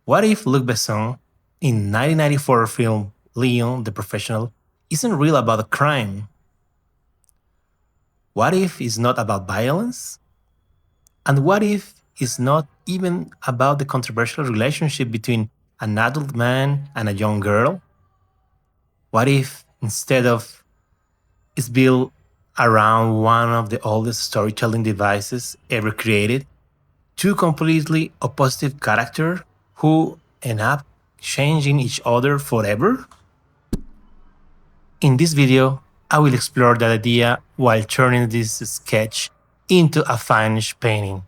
What if Luc Besson, in 1994 film Léon the Professional, isn't real about a crime? What if it's not about violence? And what if it's not even about the controversial relationship between an adult man and a young girl? What if instead of it's built around one of the oldest storytelling devices ever created, two completely opposite characters who end up changing each other forever? In this video, I will explore that idea while turning this sketch into a finished painting.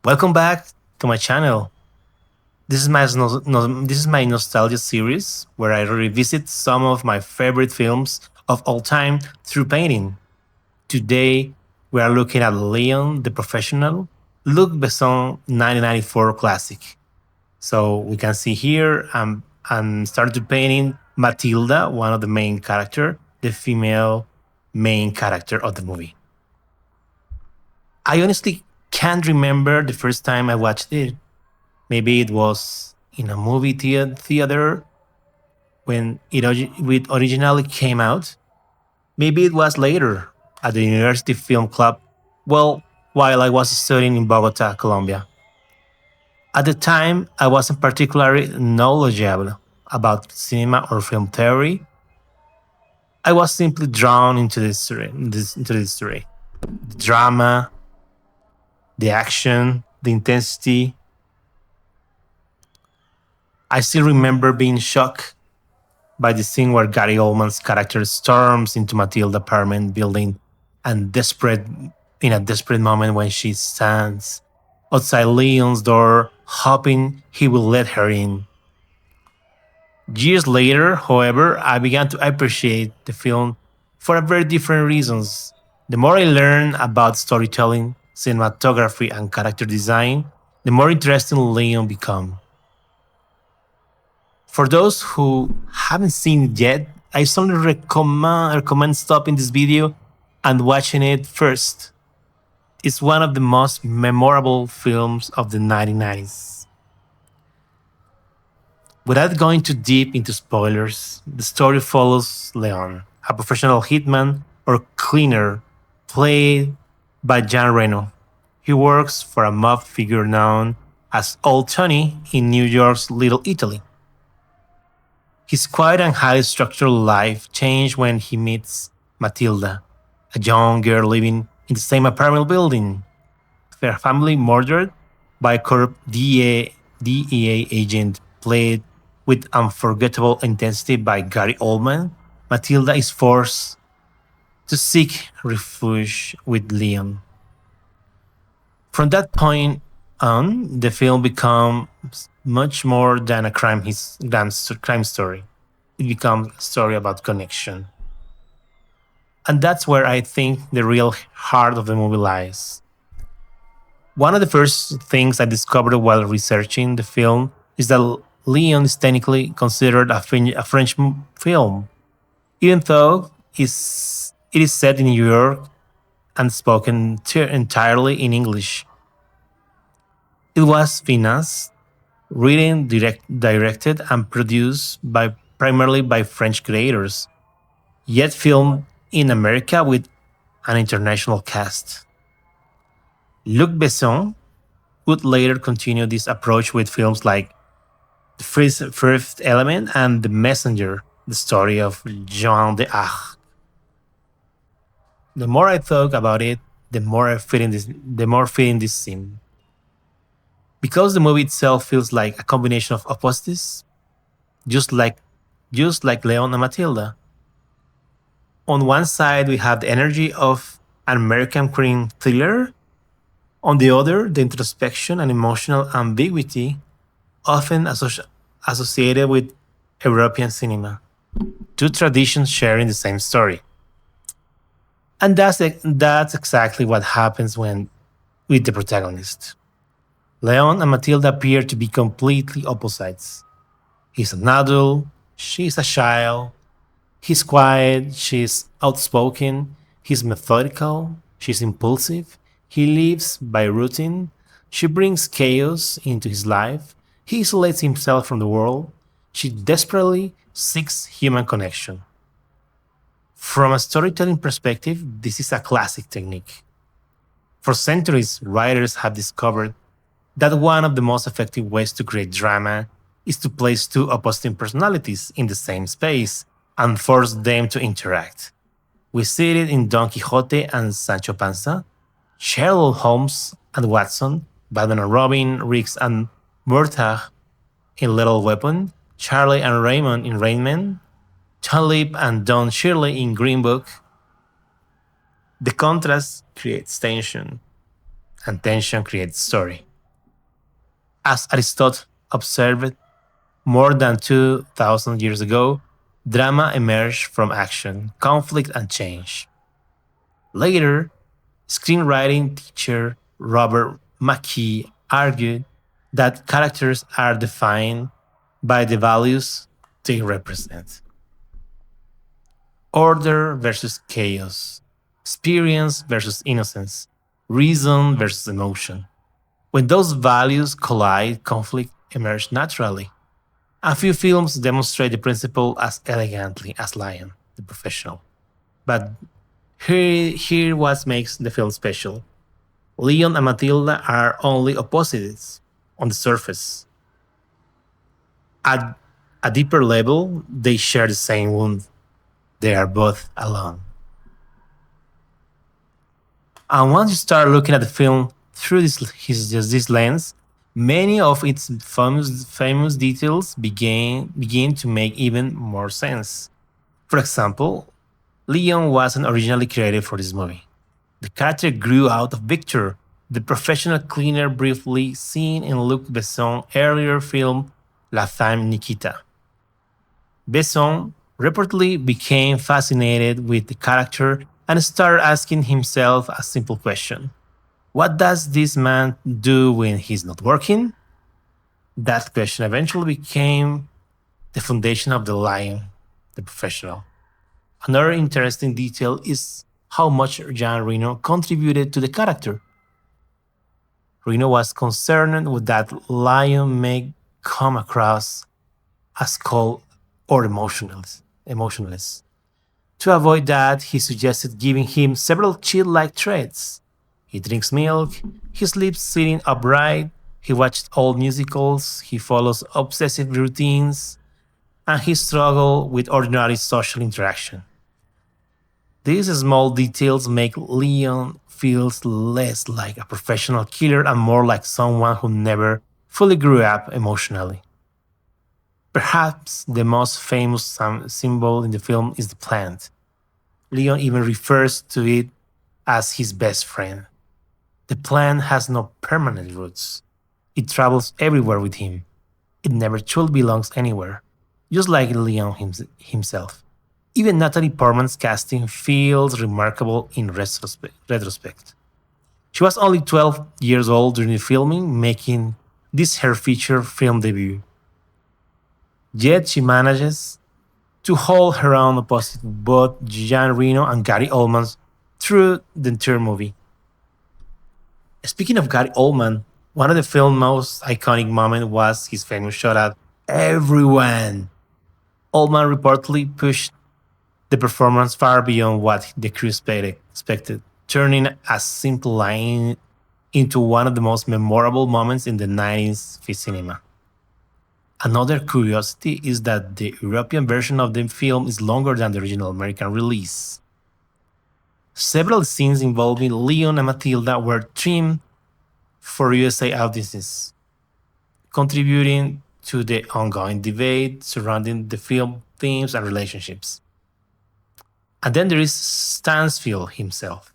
Welcome back to my channel. This is my nostalgia series where I revisit some of my favorite films of all time through painting. Today, we are looking at Léon the Professional, Luc Besson 1994 classic. So we can see here I'm starting to painting Mathilda, one of the main character, the female main character of the movie. I honestly can't remember the first time I watched it. Maybe it was in a movie theater when it originally came out. Maybe it was later at the University Film Club, well, while I was studying in Bogota, Colombia. At the time, I wasn't particularly knowledgeable about cinema or film theory. I was simply drawn into the story. The drama, the action, the intensity. I still remember being shocked by the scene where Gary Oldman's character storms into Matilda's apartment building and in a desperate moment when she stands outside Leon's door, hoping he will let her in. Years later, however, I began to appreciate the film for a very different reasons. The more I learned about storytelling, cinematography, and character design, the more interesting Leon became. For those who haven't seen it yet, I strongly recommend stopping this video and watching it first. It's one of the most memorable films of the 1990s. Without going too deep into spoilers, the story follows Leon, a professional hitman or cleaner played by Jean Reno. He works for a mob figure known as Old Tony in New York's Little Italy. His quiet and highly structured life changed when he meets Matilda, a young girl living in the same apartment building. Her family murdered by a corrupt DEA agent played with unforgettable intensity by Gary Oldman. Matilda is forced to seek refuge with Leon. From that point on, the film becomes much more than a crime story. It becomes a story about connection. And that's where I think the real heart of the movie lies. One of the first things I discovered while researching the film is that Leon is technically considered a French film, even though it is set in New York and spoken entirely in English. It was financed, written, directed, and produced primarily by French creators, yet filmed in America with an international cast. Luc Besson would later continue this approach with films like The Fifth Element and The Messenger, the story of Jean d'Arc. The more I thought about it, the more I fit in this scene. Because the movie itself feels like a combination of opposites, just like Léon and Mathilda. On one side, we have the energy of an American crime thriller. On the other, the introspection and emotional ambiguity often associated with European cinema. Two traditions sharing the same story. And that's exactly what happens with the protagonist. Leon and Mathilda appear to be completely opposites. He's an adult, she's a child, he's quiet, she's outspoken, he's methodical, she's impulsive, he lives by routine, she brings chaos into his life, he isolates himself from the world, she desperately seeks human connection. From a storytelling perspective, this is a classic technique. For centuries, writers have discovered that one of the most effective ways to create drama is to place two opposing personalities in the same space and force them to interact. We see it in Don Quixote and Sancho Panza, Sherlock Holmes and Watson, Batman and Robin, Riggs and Murtagh in Little Weapon, Charlie and Raymond in Rain Man, Tulip and Don Shirley in Green Book. The contrast creates tension, and tension creates story. As Aristotle observed more than 2,000 years ago, drama emerged from action, conflict, and change. Later, screenwriting teacher Robert McKee argued that characters are defined by the values they represent: order versus chaos, experience versus innocence, reason versus emotion. When those values collide, conflict emerges naturally. A few films demonstrate the principle as elegantly as Lion, the professional. But here what makes the film special. Leon and Matilda are only opposites on the surface. At a deeper level, they share the same wound. They are both alone. And once you start looking at the film through this lens, many of its famous details begin to make even more sense. For example, Leon wasn't originally created for this movie. The character grew out of Victor, the professional cleaner briefly seen in Luc Besson's earlier film La Femme Nikita. Besson reportedly became fascinated with the character and started asking himself a simple question: what does this man do when he's not working? That question eventually became the foundation of the Lion, the professional. Another interesting detail is how much Jean Reno contributed to the character. Reno was concerned with that Lion may come across as cold or emotionless. To avoid that, he suggested giving him several chill-like traits. He drinks milk, he sleeps sitting upright, he watches old musicals, he follows obsessive routines, and he struggles with ordinary social interaction. These small details make Leon feel less like a professional killer and more like someone who never fully grew up emotionally. Perhaps the most famous symbol in the film is the plant. Leon even refers to it as his best friend. The plant has no permanent roots. It travels everywhere with him. It never truly belongs anywhere, just like Leon himself. Even Natalie Portman's casting feels remarkable in retrospect. She was only 12 years old during the filming, making this her feature film debut. Yet she manages to hold her own opposite both Jean Reno and Gary Oldman through the entire movie. Speaking of Gary Oldman, one of the film's most iconic moments was his famous shot at everyone. Oldman reportedly pushed the performance far beyond what the crew expected, turning a simple line into one of the most memorable moments in the 90s cinema. Another curiosity is that the European version of the film is longer than the original American release. Several scenes involving Leon and Matilda were trimmed for USA audiences, contributing to the ongoing debate surrounding the film themes and relationships. And then there is Stansfield himself.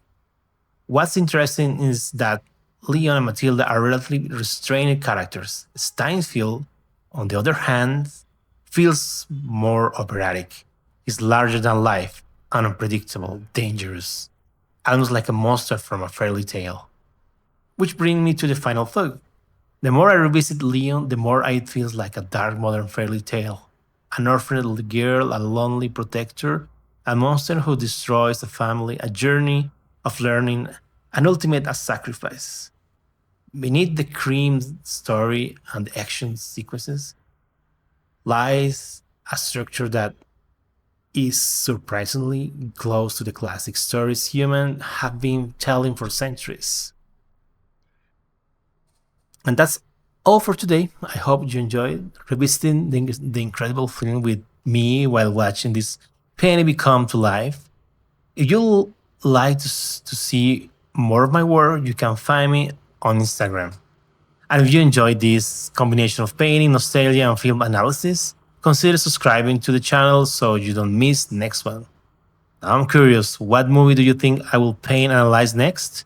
What's interesting is that Leon and Matilda are relatively restrained characters. Stansfield, on the other hand, feels more operatic. He's larger than life, unpredictable, dangerous, almost like a monster from a fairy tale. Which brings me to the final thought. The more I revisit Leon, the more it feels like a dark modern fairy tale. An orphaned little girl, a lonely protector, a monster who destroys a family, a journey of learning, an ultimate sacrifice. Beneath the cream story and the action sequences lies a structure that is surprisingly close to the classic stories humans have been telling for centuries. And that's all for today. I hope you enjoyed revisiting the incredible film with me while watching this penny come to life. If you like to see more of my work, you can find me on Instagram. And if you enjoyed this combination of painting, nostalgia, and film analysis, consider subscribing to the channel so you don't miss the next one. Now I'm curious, what movie do you think I will paint and analyze next?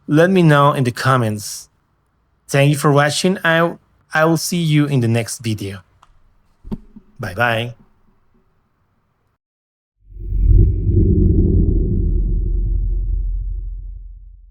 Let me know in the comments. Thank you for watching. I will see you in the next video. Bye bye.